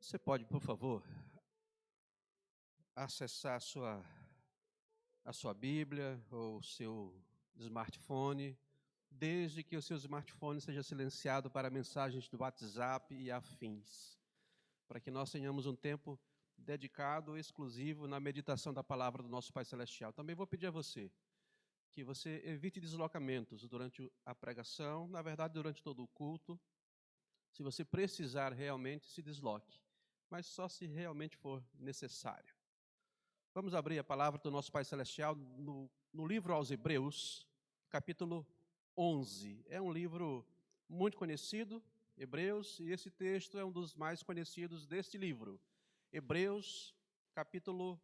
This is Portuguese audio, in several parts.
Você pode, por favor, acessar a sua Bíblia ou o seu smartphone, desde que o seu smartphone seja silenciado para mensagens do WhatsApp e afins, para que nós tenhamos um tempo dedicado, exclusivo, na meditação da palavra do nosso Pai Celestial. Também vou pedir a você que você evite deslocamentos durante a pregação, na verdade, durante todo o culto. Se você precisar realmente, se desloque, mas só se realmente for necessário. Vamos abrir a palavra do nosso Pai Celestial no livro aos Hebreus, capítulo 11. É um livro muito conhecido, Hebreus, e esse texto é um dos mais conhecidos deste livro. Hebreus, capítulo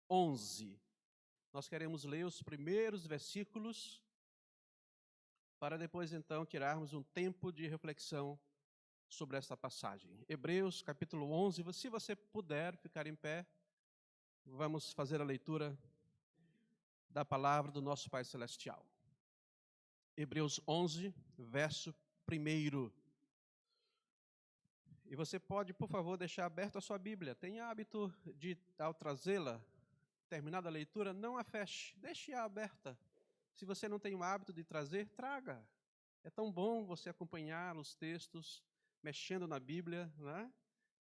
11. Nós queremos ler os primeiros versículos para depois, então, tirarmos um tempo de reflexão sobre esta passagem. Hebreus, capítulo 11. Se você puder ficar em pé, vamos fazer a leitura da palavra do nosso Pai Celestial. Hebreus 11, verso 1. E você pode, por favor, deixar aberta a sua Bíblia. Tenha hábito de, ao trazê-la, terminada a leitura, não a feche, deixe-a aberta. Se você não tem o hábito de trazer, traga. É tão bom você acompanhar os textos, mexendo na Bíblia, né?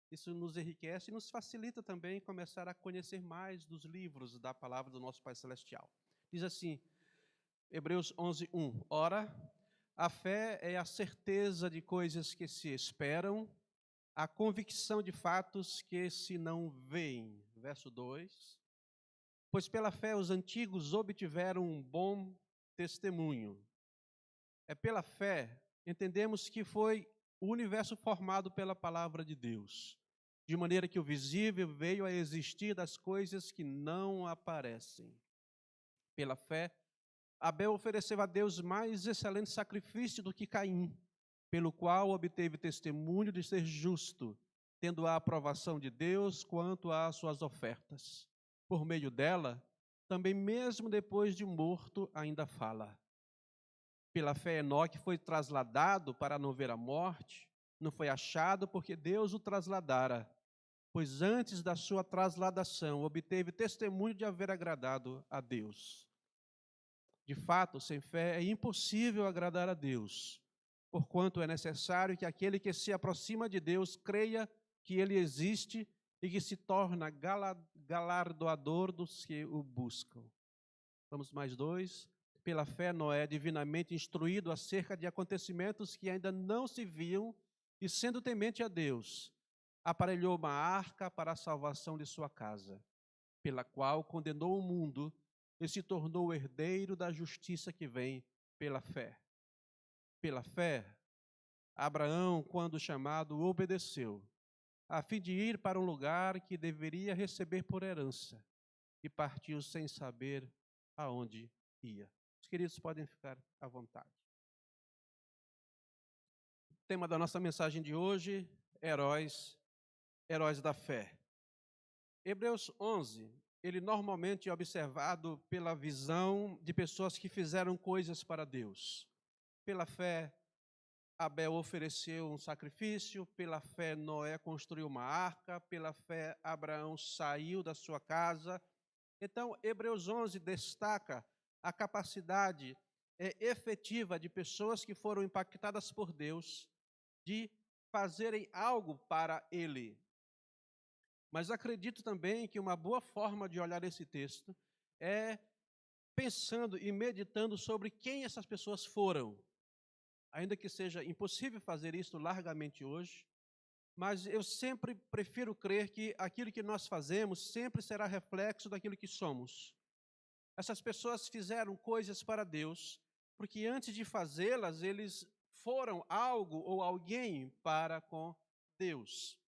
Isso nos enriquece e nos facilita também começar a conhecer mais dos livros da palavra do nosso Pai Celestial. Diz assim, Hebreus 11, 1. Ora, a fé é a certeza de coisas que se esperam, a convicção de fatos que se não veem. Verso 2. Pois pela fé os antigos obtiveram um bom testemunho. É pela fé, entendemos que foi o universo formado pela palavra de Deus, de maneira que o visível veio a existir das coisas que não aparecem. Pela fé, Abel ofereceu a Deus mais excelente sacrifício do que Caim, pelo qual obteve testemunho de ser justo, tendo a aprovação de Deus quanto às suas ofertas. Por meio dela, também mesmo depois de morto, ainda fala. Pela fé, Enoque foi trasladado para não ver a morte, não foi achado porque Deus o trasladara, pois antes da sua trasladação obteve testemunho de haver agradado a Deus. De fato, sem fé é impossível agradar a Deus, porquanto é necessário que aquele que se aproxima de Deus creia que Ele existe e que se torna galardoador dos que o buscam. Vamos mais 2. Pela fé, Noé, divinamente instruído acerca de acontecimentos que ainda não se viam, e sendo temente a Deus, aparelhou uma arca para a salvação de sua casa, pela qual condenou o mundo e se tornou herdeiro da justiça que vem pela fé. Pela fé, Abraão, quando chamado, obedeceu, a fim de ir para um lugar que deveria receber por herança, e partiu sem saber aonde ia. Os queridos podem ficar à vontade. O tema da nossa mensagem de hoje, heróis da fé. Hebreus 11, ele normalmente é observado pela visão de pessoas que fizeram coisas para Deus. Pela fé, Abel ofereceu um sacrifício, pela fé Noé construiu uma arca, pela fé Abraão saiu da sua casa. Então, Hebreus 11 destaca a capacidade efetiva de pessoas que foram impactadas por Deus de fazerem algo para Ele. Mas acredito também que uma boa forma de olhar esse texto é pensando e meditando sobre quem essas pessoas foram. Ainda que seja impossível fazer isso largamente hoje, mas eu sempre prefiro crer que aquilo que nós fazemos sempre será reflexo daquilo que somos. Essas pessoas fizeram coisas para Deus, porque antes de fazê-las, eles foram algo ou alguém para com Deus.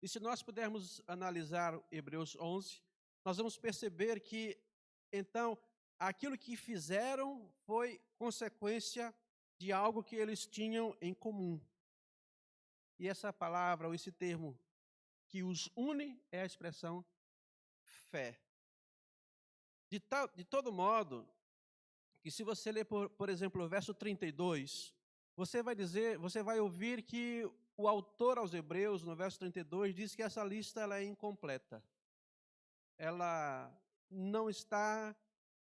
E se nós pudermos analisar Hebreus 11, nós vamos perceber que, então, aquilo que fizeram foi consequência de algo que eles tinham em comum. E essa palavra, ou esse termo que os une, é a expressão fé. De todo modo, que se você ler, por exemplo, o verso 32, você vai ouvir que o autor aos Hebreus, no verso 32, diz que essa lista ela é incompleta. Ela não está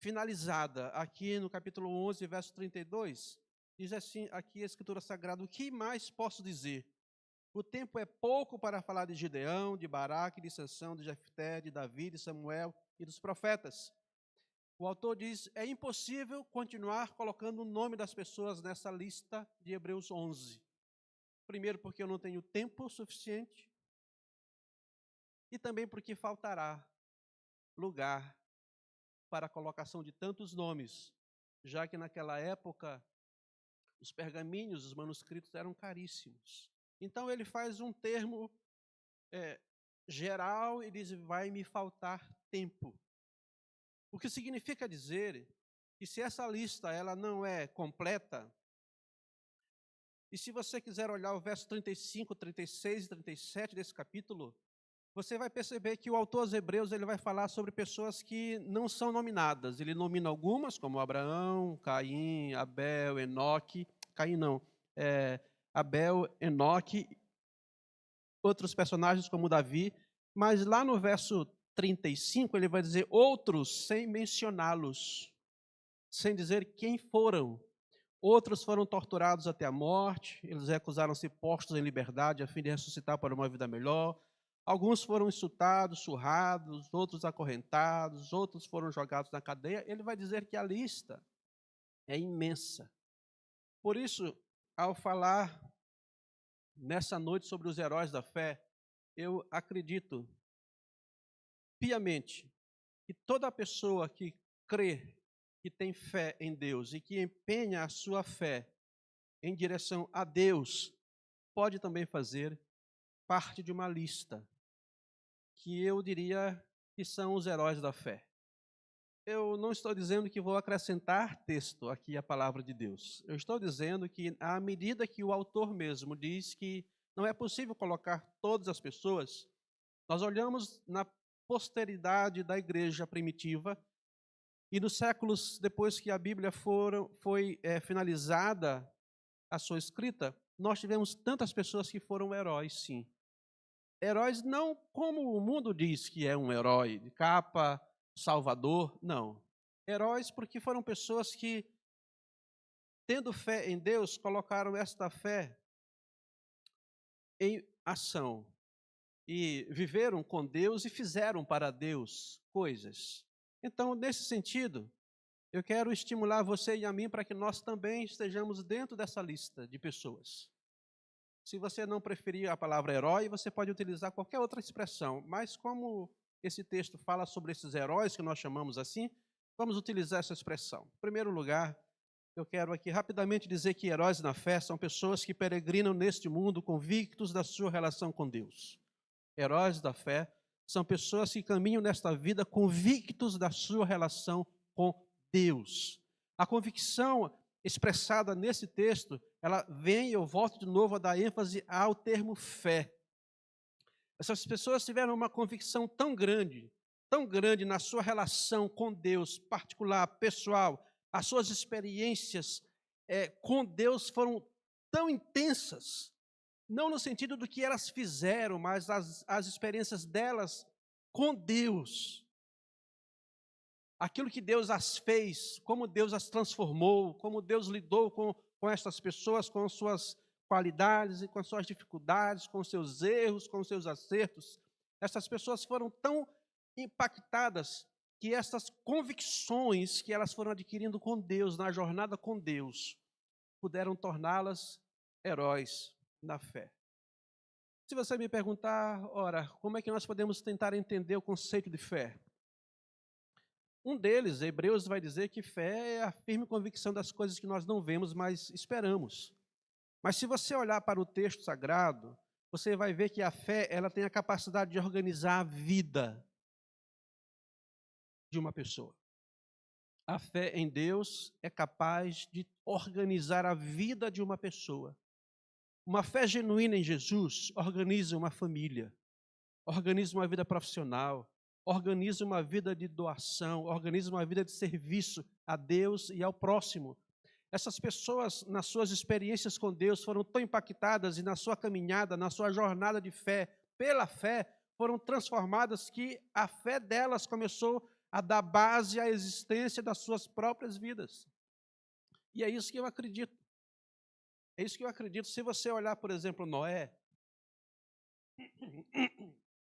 finalizada. Aqui no capítulo 11, verso 32, diz assim, aqui a Escritura Sagrada: o que mais posso dizer? O tempo é pouco para falar de Gideão, de Baraque, de Sansão, de Jefté, de Davi, de Samuel e dos profetas. O autor diz, é impossível continuar colocando o nome das pessoas nessa lista de Hebreus 11. Primeiro, porque eu não tenho tempo suficiente, e também porque faltará lugar para a colocação de tantos nomes, já que naquela época os pergaminhos, os manuscritos eram caríssimos. Então ele faz um termo geral e diz, vai me faltar tempo. O que significa dizer que se essa lista ela não é completa, e se você quiser olhar o verso 35, 36 e 37 desse capítulo, você vai perceber que o autor aos Hebreus ele vai falar sobre pessoas que não são nominadas. Ele nomina algumas, como Abraão, Caim, Abel, Enoque. Caim não, Abel, Enoque, outros personagens como Davi. Mas lá no verso 35 ele vai dizer outros sem mencioná-los, sem dizer quem foram. Outros foram torturados até a morte, eles recusaram-se postos em liberdade a fim de ressuscitar para uma vida melhor. Alguns foram insultados, surrados, outros acorrentados, outros foram jogados na cadeia. Ele vai dizer que a lista é imensa. Por isso, ao falar nessa noite sobre os heróis da fé, eu acredito piamente que toda pessoa que crê, que tem fé em Deus e que empenha a sua fé em direção a Deus, pode também fazer parte de uma lista que eu diria que são os heróis da fé. Eu não estou dizendo que vou acrescentar texto aqui à palavra de Deus. Eu estou dizendo que, à medida que o autor mesmo diz que não é possível colocar todas as pessoas, nós olhamos na posteridade da igreja primitiva e nos séculos depois que a Bíblia foi finalizada a sua escrita, nós tivemos tantas pessoas que foram heróis, sim. Heróis não como o mundo diz que é um herói, de capa, salvador, não. Heróis porque foram pessoas que, tendo fé em Deus, colocaram esta fé em ação. E viveram com Deus e fizeram para Deus coisas. Então, nesse sentido, eu quero estimular você e a mim para que nós também estejamos dentro dessa lista de pessoas. Se você não preferir a palavra herói, você pode utilizar qualquer outra expressão, mas como esse texto fala sobre esses heróis que nós chamamos assim, vamos utilizar essa expressão. Em primeiro lugar, eu quero aqui rapidamente dizer que heróis na fé são pessoas que peregrinam neste mundo convictos da sua relação com Deus. Heróis da fé são pessoas que caminham nesta vida convictos da sua relação com Deus. A convicção expressada nesse texto, ela vem, eu volto de novo a dar ênfase ao termo fé. Essas pessoas tiveram uma convicção tão grande na sua relação com Deus, particular, pessoal, as suas experiências com Deus foram tão intensas, não no sentido do que elas fizeram, mas as experiências delas com Deus. Aquilo que Deus as fez, como Deus as transformou, como Deus lidou com estas pessoas, com suas qualidades e com suas dificuldades, com seus erros, com seus acertos. Essas pessoas foram tão impactadas que essas convicções que elas foram adquirindo com Deus, na jornada com Deus, puderam torná-las heróis na fé. Se você me perguntar, ora, como é que nós podemos tentar entender o conceito de fé? Um deles, Hebreus, vai dizer que fé é a firme convicção das coisas que nós não vemos, mas esperamos. Mas se você olhar para o texto sagrado, você vai ver que a fé ela tem a capacidade de organizar a vida de uma pessoa. A fé em Deus é capaz de organizar a vida de uma pessoa. Uma fé genuína em Jesus organiza uma família, organiza uma vida profissional, organiza uma vida de doação, organiza uma vida de serviço a Deus e ao próximo. Essas pessoas, nas suas experiências com Deus, foram tão impactadas e na sua caminhada, na sua jornada de fé, pela fé, foram transformadas que a fé delas começou a dar base à existência das suas próprias vidas. E é isso que eu acredito. É isso que eu acredito. Se você olhar, por exemplo, Noé,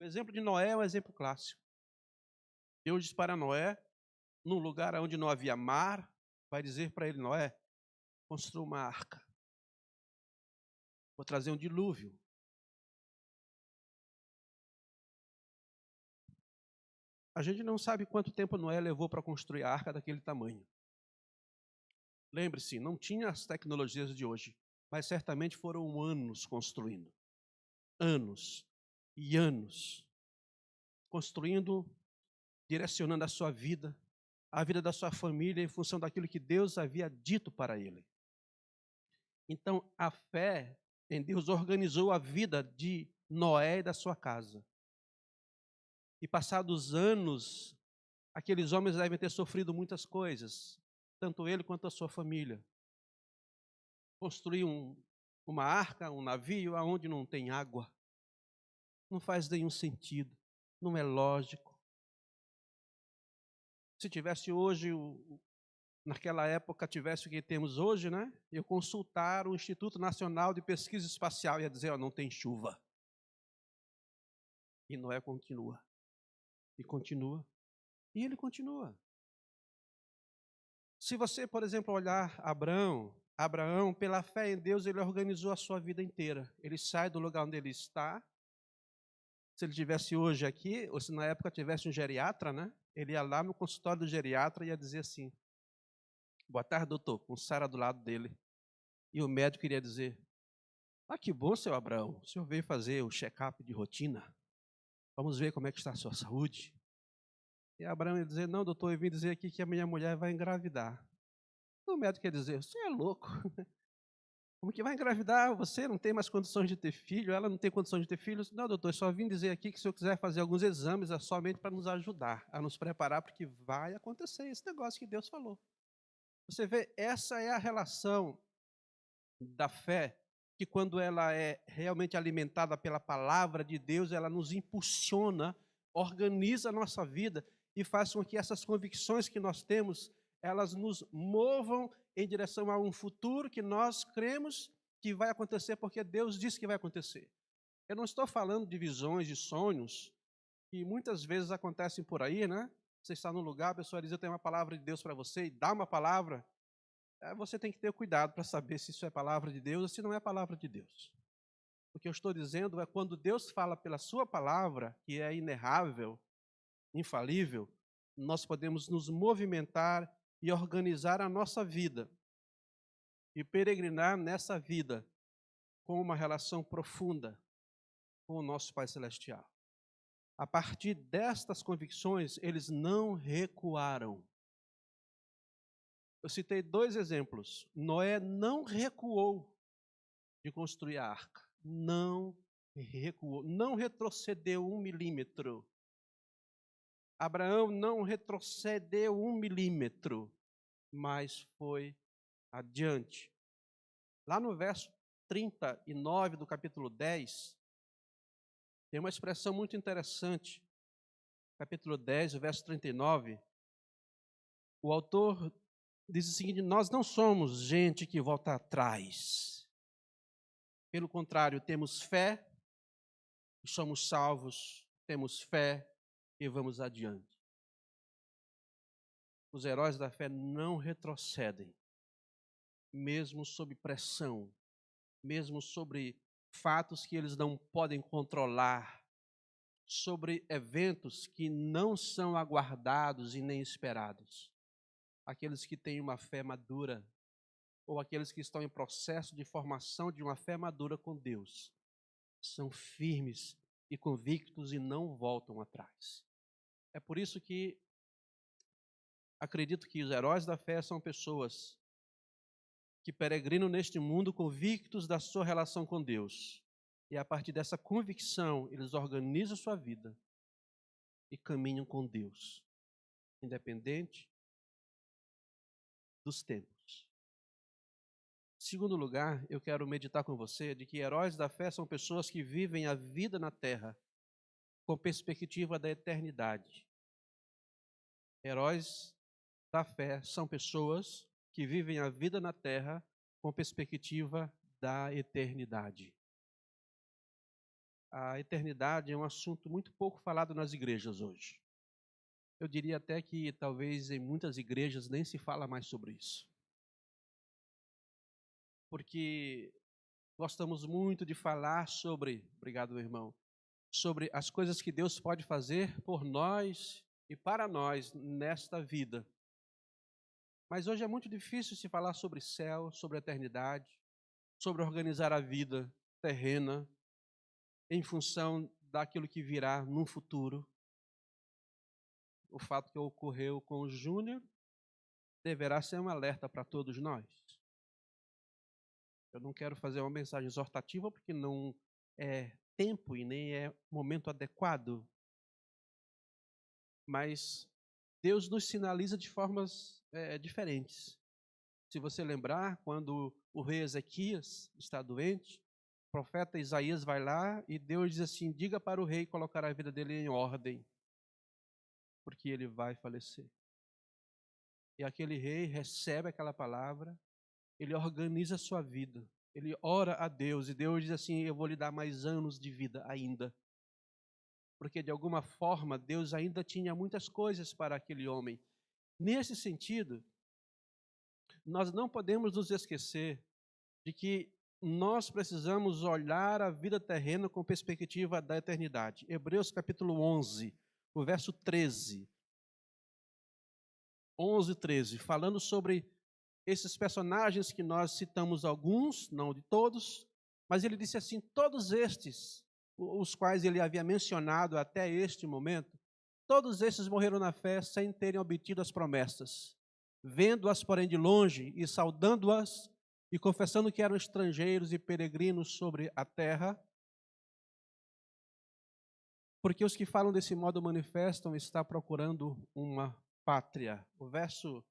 o exemplo de Noé é um exemplo clássico. Deus diz para Noé, num lugar onde não havia mar, vai dizer para ele, Noé, construa uma arca. Vou trazer um dilúvio. A gente não sabe quanto tempo Noé levou para construir a arca daquele tamanho. Lembre-se, não tinha as tecnologias de hoje, mas certamente foram anos construindo. Anos e anos. Construindo, direcionando a sua vida, a vida da sua família em função daquilo que Deus havia dito para ele. Então, a fé em Deus organizou a vida de Noé e da sua casa. E passados anos, aqueles homens devem ter sofrido muitas coisas, tanto ele quanto a sua família. Construir uma arca, um navio, aonde não tem água. Não faz nenhum sentido, não é lógico. Se tivesse hoje, naquela época, tivesse o que temos hoje, né? Eu consultar o Instituto Nacional de Pesquisa Espacial ia dizer, ó, não tem chuva. E Noé continua. E continua. E ele continua. Se você, por exemplo, olhar Abraão, pela fé em Deus, ele organizou a sua vida inteira. Ele sai do lugar onde ele está. Se ele tivesse hoje aqui, ou se na época tivesse um geriatra, né? Ele ia lá no consultório do geriatra e ia dizer assim, boa tarde, doutor, com Sara do lado dele. E o médico iria dizer, ah, que bom, seu Abraão, o senhor veio fazer o check-up de rotina. Vamos ver como é que está a sua saúde. E Abraão ia dizer, não, doutor, eu vim dizer aqui que a minha mulher vai engravidar. O médico ia dizer, você é louco. Como que vai engravidar? Você não tem mais condições de ter filho, ela não tem condições de ter filhos. Não, doutor, eu só vim dizer aqui que se eu quiser fazer alguns exames é somente para nos ajudar, a nos preparar, porque vai acontecer esse negócio que Deus falou. Você vê, essa é a relação da fé, que quando ela é realmente alimentada pela palavra de Deus, ela nos impulsiona, organiza a nossa vida e faz com que essas convicções que nós temos, elas nos movam em direção a um futuro que nós cremos que vai acontecer, porque Deus disse que vai acontecer. Eu não estou falando de visões, de sonhos, que muitas vezes acontecem por aí, né? Você está num lugar, a pessoa diz, eu tenho uma palavra de Deus para você, e dá uma palavra, você tem que ter cuidado para saber se isso é palavra de Deus ou se não é palavra de Deus. O que eu estou dizendo é quando Deus fala pela sua palavra, que é inerrável, infalível, nós podemos nos movimentar e organizar a nossa vida e peregrinar nessa vida com uma relação profunda com o nosso Pai Celestial. A partir destas convicções, eles não recuaram. Eu citei 2 exemplos. Noé não recuou de construir a arca. Não recuou, não retrocedeu 1 milímetro. Abraão não retrocedeu 1 milímetro, mas foi adiante. Lá no verso 39 do capítulo 10, tem uma expressão muito interessante. Capítulo 10, o verso 39, o autor diz o seguinte, nós não somos gente que volta atrás. Pelo contrário, temos fé e somos salvos, temos fé e vamos adiante. Os heróis da fé não retrocedem, mesmo sob pressão, mesmo sobre fatos que eles não podem controlar, sobre eventos que não são aguardados e nem esperados. Aqueles que têm uma fé madura, ou aqueles que estão em processo de formação de uma fé madura com Deus, são firmes e convictos e não voltam atrás. É por isso que acredito que os heróis da fé são pessoas que peregrinam neste mundo convictos da sua relação com Deus. E a partir dessa convicção, eles organizam sua vida e caminham com Deus, independente dos tempos. Segundo lugar, eu quero meditar com você de que heróis da fé são pessoas que vivem a vida na terra com perspectiva da eternidade. Heróis da fé são pessoas que vivem a vida na terra com perspectiva da eternidade. A eternidade é um assunto muito pouco falado nas igrejas hoje. Eu diria até que talvez em muitas igrejas nem se fala mais sobre isso. Porque gostamos muito de falar sobre, obrigado, meu irmão, sobre as coisas que Deus pode fazer por nós e para nós nesta vida. Mas hoje é muito difícil se falar sobre céu, sobre eternidade, sobre organizar a vida terrena em função daquilo que virá no futuro. O fato que ocorreu com o Júnior deverá ser um alerta para todos nós. Eu não quero fazer uma mensagem exortativa porque não é tempo e nem é momento adequado. Mas Deus nos sinaliza de formas diferentes. Se você lembrar, quando o rei Ezequias está doente, o profeta Isaías vai lá e Deus diz assim: diga para o rei colocar a vida dele em ordem, porque ele vai falecer. E aquele rei recebe aquela palavra, ele organiza a sua vida, ele ora a Deus, e Deus diz assim: eu vou lhe dar mais anos de vida ainda. Porque de alguma forma Deus ainda tinha muitas coisas para aquele homem. Nesse sentido, nós não podemos nos esquecer de que nós precisamos olhar a vida terrena com perspectiva da eternidade. Hebreus capítulo 11, o verso 13. 11, 13, falando sobre esses personagens que nós citamos alguns, não de todos, mas ele disse assim: todos estes, os quais ele havia mencionado até este momento, todos estes morreram na fé sem terem obtido as promessas, vendo-as, porém, de longe e saudando-as e confessando que eram estrangeiros e peregrinos sobre a terra, porque os que falam desse modo manifestam estar procurando uma pátria. O verso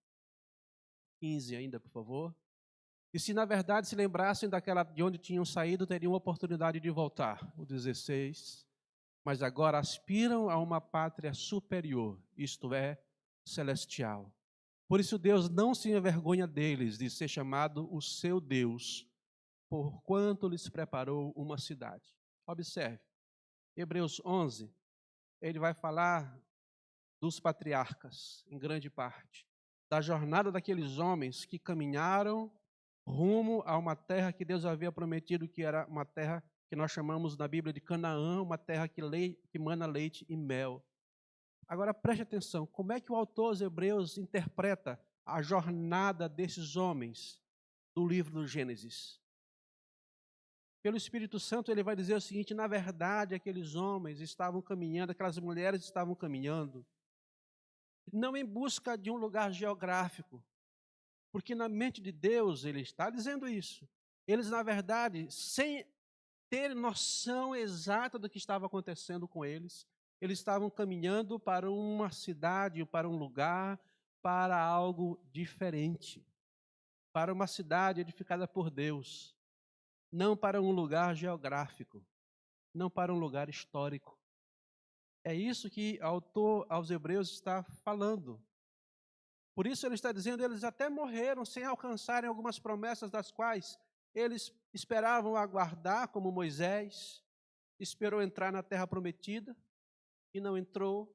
15 ainda, por favor. E se na verdade se lembrassem daquela de onde tinham saído, teriam oportunidade de voltar. O 16. Mas agora aspiram a uma pátria superior, isto é, celestial. Por isso Deus não se envergonha deles de ser chamado o seu Deus, porquanto lhes preparou uma cidade. Observe, Hebreus 11, ele vai falar dos patriarcas, em grande parte, da jornada daqueles homens que caminharam rumo a uma terra que Deus havia prometido, que era uma terra que nós chamamos na Bíblia de Canaã, uma terra que mana leite e mel. Agora preste atenção, como é que o autor aos Hebreus interpreta a jornada desses homens do livro do Gênesis? Pelo Espírito Santo ele vai dizer o seguinte: na verdade aqueles homens estavam caminhando, aquelas mulheres estavam caminhando, não em busca de um lugar geográfico, porque na mente de Deus ele está dizendo isso. Eles, na verdade, sem ter noção exata do que estava acontecendo com eles, eles estavam caminhando para uma cidade, para um lugar, para algo diferente, para uma cidade edificada por Deus, não para um lugar geográfico, não para um lugar histórico. É isso que o autor aos Hebreus está falando. Por isso ele está dizendo, eles até morreram sem alcançarem algumas promessas das quais eles esperavam aguardar, como Moisés esperou entrar na terra prometida e não entrou.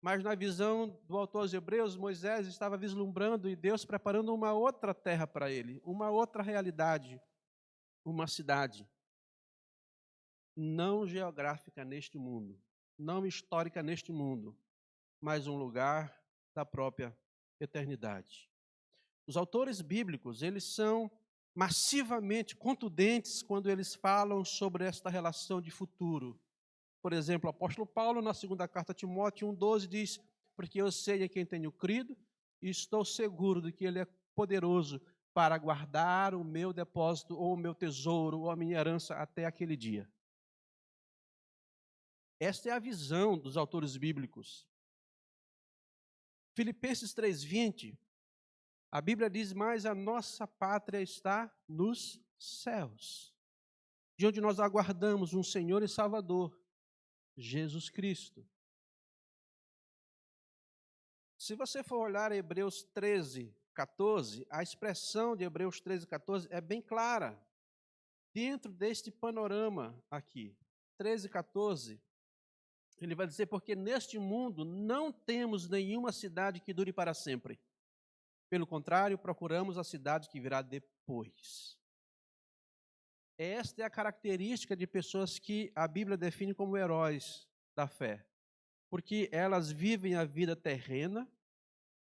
Mas na visão do autor aos Hebreus, Moisés estava vislumbrando e Deus preparando uma outra terra para ele, uma outra realidade, uma cidade não geográfica neste mundo, não histórica neste mundo, mas um lugar da própria eternidade. Os autores bíblicos, eles são massivamente contundentes quando eles falam sobre esta relação de futuro. Por exemplo, o apóstolo Paulo, na segunda carta a Timóteo 1,12, diz: porque eu sei em quem tenho crido e estou seguro de que ele é poderoso para guardar o meu depósito, ou o meu tesouro, ou a minha herança até aquele dia. Esta é a visão dos autores bíblicos. Filipenses 3,20 A Bíblia diz: mas a nossa pátria está nos céus, de onde nós aguardamos um Senhor e Salvador, Jesus Cristo. Se você for olhar Hebreus 13, 14, a expressão de Hebreus 13, 14 é bem clara. Dentro deste panorama aqui, 13, 14, ele vai dizer: porque neste mundo não temos nenhuma cidade que dure para sempre. Pelo contrário, procuramos a cidade que virá depois. Esta é a característica de pessoas que a Bíblia define como heróis da fé. Porque elas vivem a vida terrena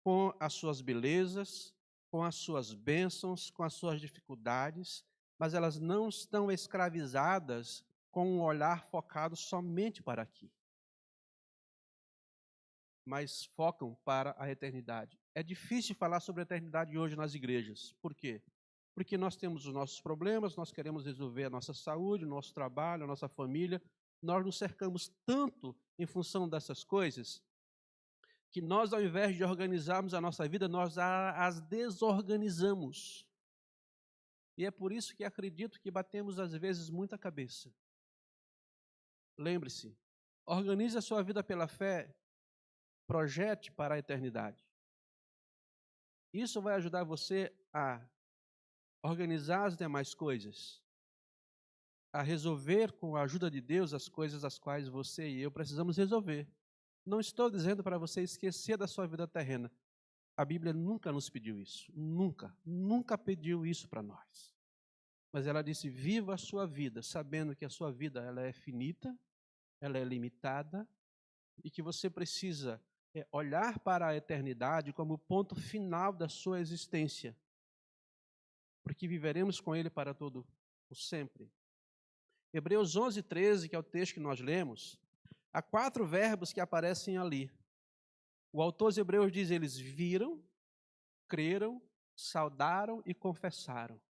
com as suas belezas, com as suas bênçãos, com as suas dificuldades, mas elas não estão escravizadas com um olhar focado somente para aqui, mas focam para a eternidade. É difícil falar sobre a eternidade hoje nas igrejas. Por quê? Porque nós temos os nossos problemas, nós queremos resolver a nossa saúde, o nosso trabalho, a nossa família. Nós nos cercamos tanto em função dessas coisas que nós, ao invés de organizarmos a nossa vida, nós as desorganizamos. E é por isso que acredito que batemos, às vezes, muita cabeça. Lembre-se, organize a sua vida pela fé, projete para a eternidade. Isso vai ajudar você a organizar as demais coisas, a resolver com a ajuda de Deus as coisas as quais você e eu precisamos resolver. Não estou dizendo para você esquecer da sua vida terrena. A Bíblia nunca nos pediu isso, nunca pediu isso para nós. Mas ela disse: viva a sua vida, sabendo que a sua vida ela é finita, ela é limitada, e que você precisa olhar para a eternidade como ponto final da sua existência, porque viveremos com Ele para todo o sempre. Hebreus 11, 13, que é o texto que nós lemos, há 4 verbos que aparecem ali. O autor dos Hebreus diz: eles viram, creram, saudaram e confessaram.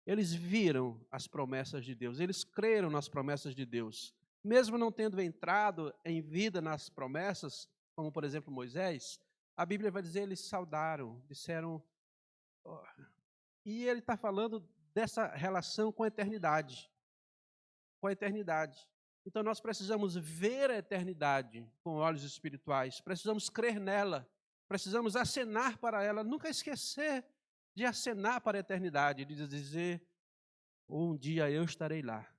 Eles viram as promessas de Deus, eles creram nas promessas de Deus. Mesmo não tendo entrado em vida nas promessas, como por exemplo Moisés, a Bíblia vai dizer: eles saudaram, disseram. Oh. E ele está falando dessa relação com a eternidade. Com a eternidade. Então nós precisamos ver a eternidade com olhos espirituais, precisamos crer nela, precisamos acenar para ela, nunca esquecer de acenar para a eternidade, de dizer: um dia eu estarei lá.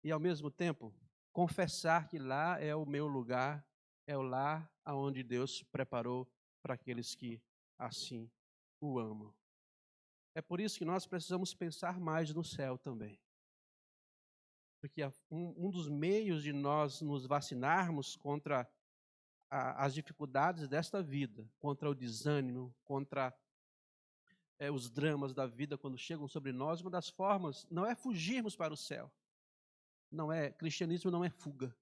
E ao mesmo tempo, confessar que lá é o meu lugar, é o lar aonde Deus preparou para aqueles que assim o amam. É por isso que nós precisamos pensar mais no céu também. Porque um dos meios de nós nos vacinarmos contra as dificuldades desta vida, contra o desânimo, contra os dramas da vida quando chegam sobre nós, uma das formas não é fugirmos para o céu. Cristianismo não é fuga.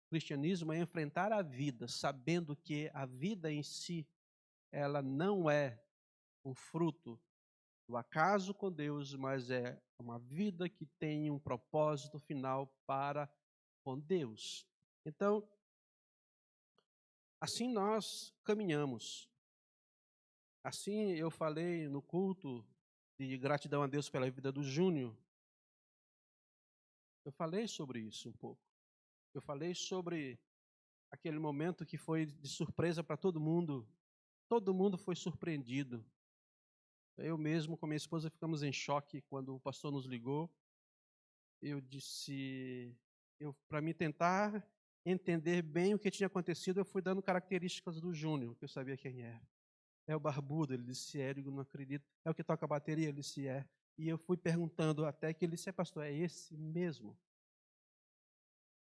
Cristianismo é enfrentar a vida, sabendo que a vida em si, ela não é um fruto do acaso com Deus, mas é uma vida que tem um propósito final para com Deus. Então, assim nós caminhamos. Assim eu falei no culto de gratidão a Deus pela vida do Júnior. Eu falei sobre isso um pouco. Eu falei sobre aquele momento que foi de surpresa para todo mundo. Todo mundo foi surpreendido. Eu mesmo com minha esposa ficamos em choque quando o pastor nos ligou. Eu disse, para me tentar entender bem o que tinha acontecido, eu fui dando características do Júnior, que eu sabia quem era. É o barbudo, ele disse: é, eu não acredito. É o que toca a bateria, ele disse: é. E eu fui perguntando até que ele disse: pastor, é esse mesmo?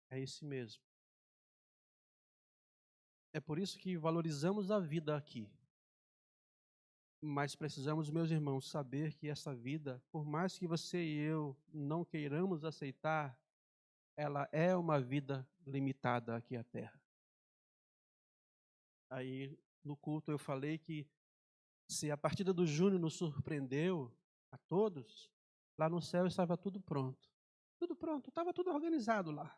É esse mesmo. É por isso que valorizamos a vida aqui. Mas precisamos, meus irmãos, saber que essa vida, por mais que você e eu não queiramos aceitar, ela é uma vida limitada aqui à Terra. Aí, no culto, eu falei que se a partida do Júnior nos surpreendeu a todos, lá no céu estava tudo pronto. Tudo pronto, estava tudo organizado lá.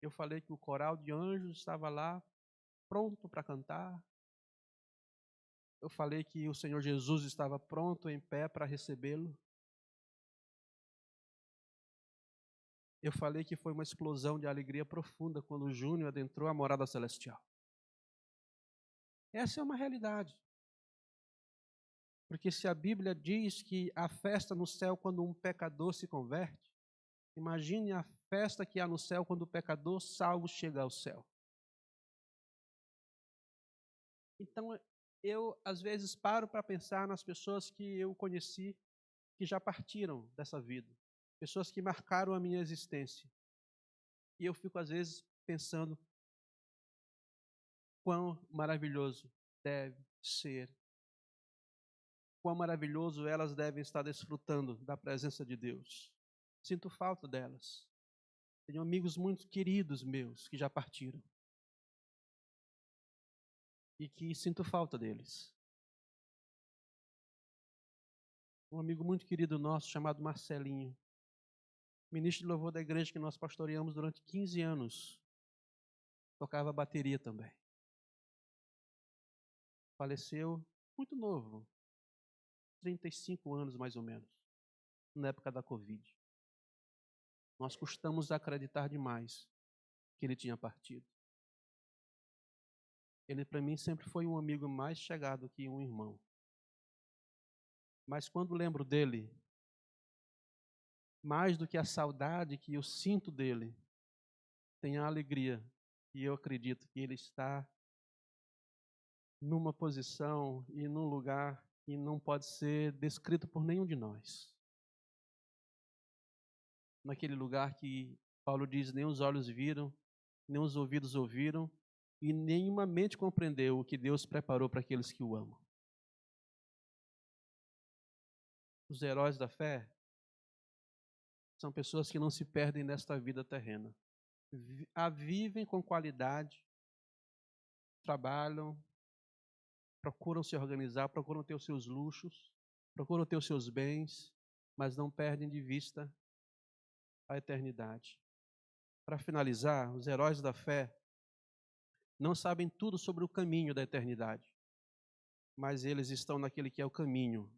Eu falei que o coral de anjos estava lá, pronto para cantar. Eu falei que o Senhor Jesus estava pronto, em pé, para recebê-lo. Eu falei que foi uma explosão de alegria profunda quando o Júnior adentrou a morada celestial. Essa é uma realidade. Porque se a Bíblia diz que há festa no céu quando um pecador se converte, imagine a festa que há no céu quando o pecador salvo chega ao céu. Então, eu às vezes paro para pensar nas pessoas que eu conheci, que já partiram dessa vida. Pessoas que marcaram a minha existência. E eu fico às vezes pensando quão maravilhoso deve ser, quão maravilhoso elas devem estar desfrutando da presença de Deus. Sinto falta delas. Tenho amigos muito queridos meus que já partiram. E que sinto falta deles. Um amigo muito querido nosso, chamado Marcelinho, ministro de louvor da igreja que nós pastoreamos durante 15 anos, tocava bateria também. Faleceu muito novo, 35 anos mais ou menos, na época da Covid. Nós custamos acreditar demais que ele tinha partido. Ele, para mim, sempre foi um amigo mais chegado que um irmão. Mas quando lembro dele, mais do que a saudade que eu sinto dele, tem a alegria, e eu acredito que ele está numa posição e num lugar que não pode ser descrito por nenhum de nós. Naquele lugar que Paulo diz, nem os olhos viram, nem os ouvidos ouviram, e nenhuma mente compreendeu o que Deus preparou para aqueles que o amam. Os heróis da fé são pessoas que não se perdem nesta vida terrena. A vivem com qualidade, trabalham, procuram se organizar, procuram ter os seus luxos, procuram ter os seus bens, mas não perdem de vista a eternidade. Para finalizar, os heróis da fé não sabem tudo sobre o caminho da eternidade, mas eles estão naquele que é o caminho.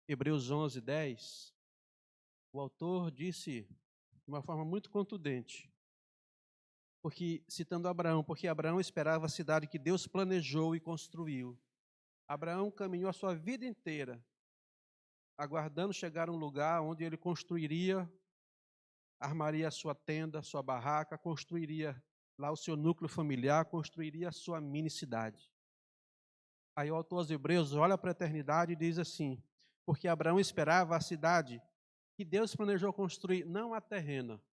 Hebreus 11:10, o autor disse de uma forma muito contundente, citando Abraão, porque Abraão esperava a cidade que Deus planejou e construiu. Abraão caminhou a sua vida inteira, aguardando chegar a um lugar onde ele construiria, armaria a sua tenda, a sua barraca, construiria lá o seu núcleo familiar, construiria a sua mini cidade. Aí o autor aos Hebreus olha para a eternidade e diz assim, porque Abraão esperava a cidade que Deus planejou construir, não a terrena,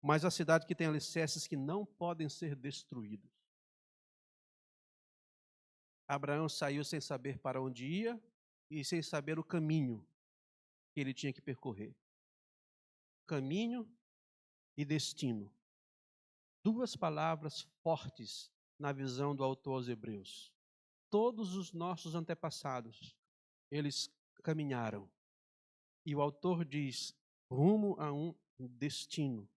mas a cidade que tem alicerces que não podem ser destruídos. Abraão saiu sem saber para onde ia e sem saber o caminho que ele tinha que percorrer. Caminho e destino. Duas palavras fortes na visão do autor aos Hebreus. Todos os nossos antepassados, eles caminharam. E o autor diz, rumo a um destino.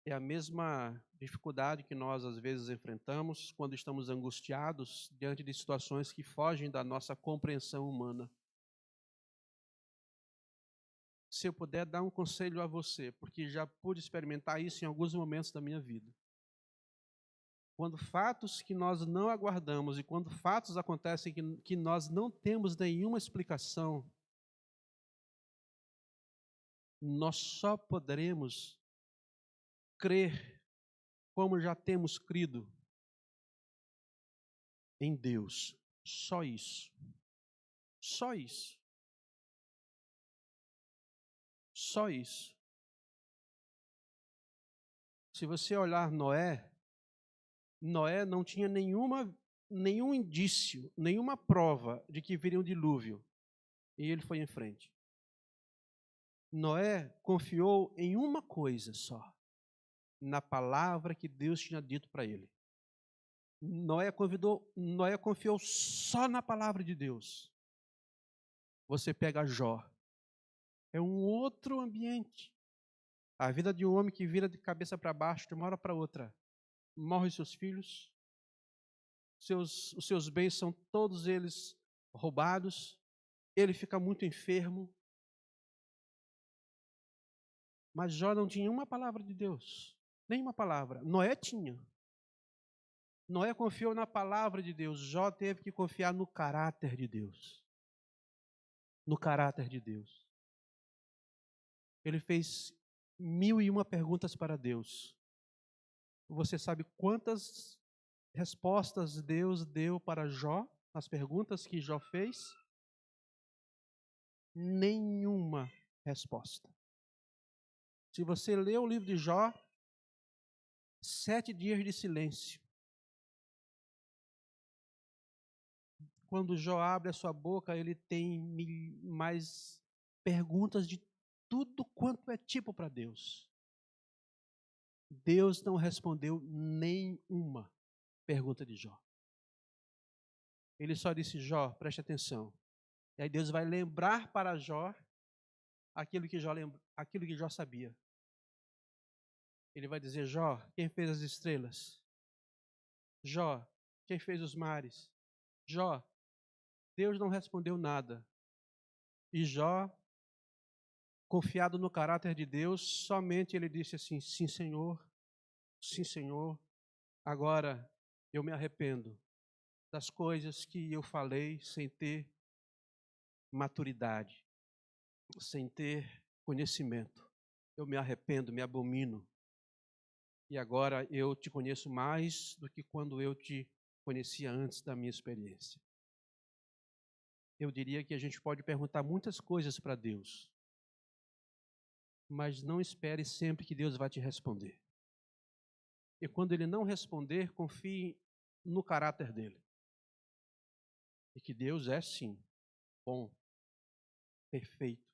É a mesma dificuldade que nós às vezes enfrentamos quando estamos angustiados diante de situações que fogem da nossa compreensão humana. Se eu puder dar um conselho a você, porque já pude experimentar isso em alguns momentos da minha vida. Quando fatos que nós não aguardamos e quando fatos acontecem que nós não temos nenhuma explicação, nós só poderemos crer como já temos crido em Deus. Só isso. Só isso. Só isso. Se você olhar Noé não tinha nenhum indício, nenhuma prova de que viria um dilúvio. E ele foi em frente. Noé confiou em uma coisa só, na palavra que Deus tinha dito para ele. Noé confiou só na palavra de Deus. Você pega Jó, é um outro ambiente. A vida de um homem que vira de cabeça para baixo de uma hora para outra. Morrem seus filhos, os seus bens são todos eles roubados, ele fica muito enfermo. Mas Jó não tinha uma palavra de Deus, nenhuma palavra. Noé tinha. Noé confiou na palavra de Deus, Jó teve que confiar no caráter de Deus. No caráter de Deus. Ele fez 1001 perguntas para Deus. Você sabe quantas respostas Deus deu para Jó, as perguntas que Jó fez? Nenhuma resposta. Se você ler o livro de Jó, 7 dias de silêncio. Quando Jó abre a sua boca, ele tem mais perguntas de tudo quanto é tipo para Deus. Deus não respondeu nenhuma pergunta de Jó. Ele só disse: Jó, preste atenção. E aí Deus vai lembrar para Jó aquilo que Jó sabia. Ele vai dizer: Jó, quem fez as estrelas? Jó, quem fez os mares? Jó, Deus não respondeu nada. E Jó, confiado no caráter de Deus, somente ele disse assim: sim, Senhor, agora eu me arrependo das coisas que eu falei sem ter maturidade, sem ter conhecimento. Eu me arrependo, me abomino. E agora eu te conheço mais do que quando eu te conhecia antes da minha experiência. Eu diria que a gente pode perguntar muitas coisas para Deus, mas não espere sempre que Deus vai te responder. E quando Ele não responder, confie no caráter dEle. E que Deus é sim bom, perfeito,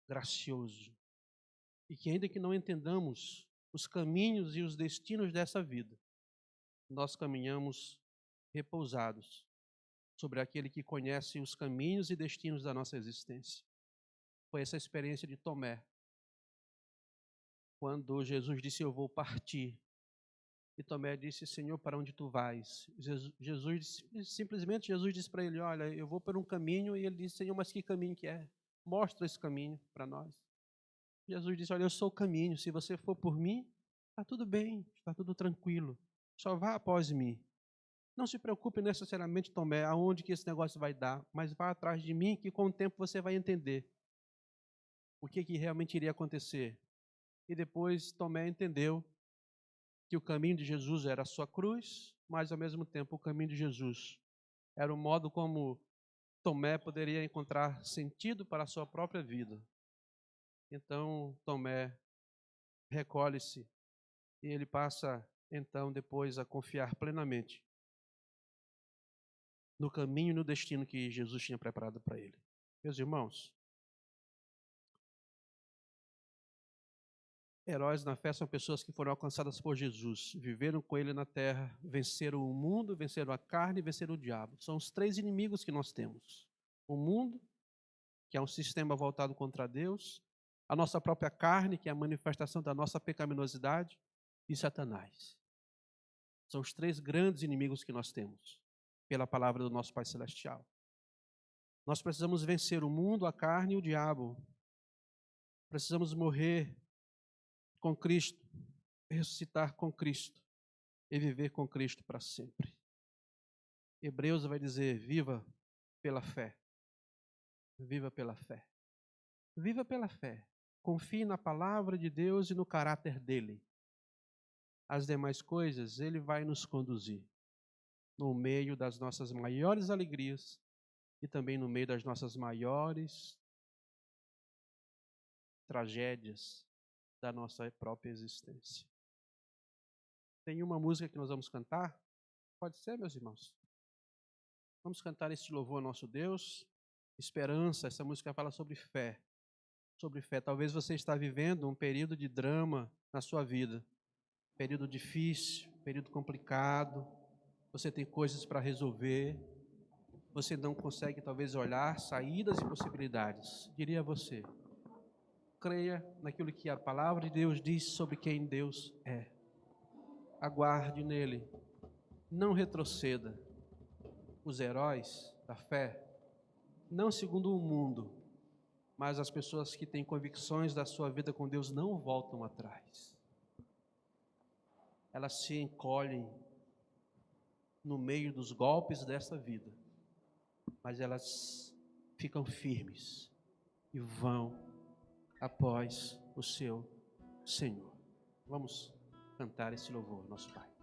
gracioso. E que ainda que não entendamos os caminhos e os destinos dessa vida, nós caminhamos repousados sobre aquele que conhece os caminhos e destinos da nossa existência. Foi essa experiência de Tomé. Quando Jesus disse: eu vou partir. E Tomé disse: Senhor, para onde tu vais? Simplesmente Jesus disse para ele: olha, eu vou por um caminho. E ele disse: Senhor, mas que caminho que é? Mostra esse caminho para nós. Jesus disse: olha, eu sou o caminho. Se você for por mim, está tudo bem, está tudo tranquilo. Só vá após mim. Não se preocupe necessariamente, Tomé, aonde que esse negócio vai dar, mas vá atrás de mim, que com o tempo você vai entender o que realmente iria acontecer. E depois Tomé entendeu que o caminho de Jesus era a sua cruz, mas ao mesmo tempo o caminho de Jesus era o modo como Tomé poderia encontrar sentido para a sua própria vida. Então Tomé recolhe-se e ele passa então depois a confiar plenamente no caminho e no destino que Jesus tinha preparado para ele. Meus irmãos, heróis na fé são pessoas que foram alcançadas por Jesus, viveram com ele na terra, venceram o mundo, venceram a carne e venceram o diabo. São os 3 inimigos que nós temos. O mundo, que é um sistema voltado contra Deus, a nossa própria carne, que é a manifestação da nossa pecaminosidade, e Satanás. São os 3 grandes inimigos que nós temos, pela palavra do nosso Pai Celestial. Nós precisamos vencer o mundo, a carne e o diabo. Precisamos morrer com Cristo, ressuscitar com Cristo e viver com Cristo para sempre. Hebreus vai dizer: viva pela fé. Viva pela fé. Viva pela fé. Confie na palavra de Deus e no caráter dele. As demais coisas ele vai nos conduzir no meio das nossas maiores alegrias e também no meio das nossas maiores tragédias da nossa própria existência. Tem uma música que nós vamos cantar? Pode ser, meus irmãos? Vamos cantar este louvor ao nosso Deus. Esperança, essa música fala sobre fé. Sobre fé. Talvez você está vivendo um período de drama na sua vida. Período difícil, período complicado. Você tem coisas para resolver. Você não consegue, talvez, olhar saídas e possibilidades. Diria a você: creia naquilo que a palavra de Deus diz sobre quem Deus é. Aguarde nele. Não retroceda. Os heróis da fé, não segundo o mundo, mas as pessoas que têm convicções da sua vida com Deus não voltam atrás. Elas se encolhem no meio dos golpes dessa vida, mas elas ficam firmes e vão após o seu Senhor. Vamos cantar esse louvor, nosso Pai.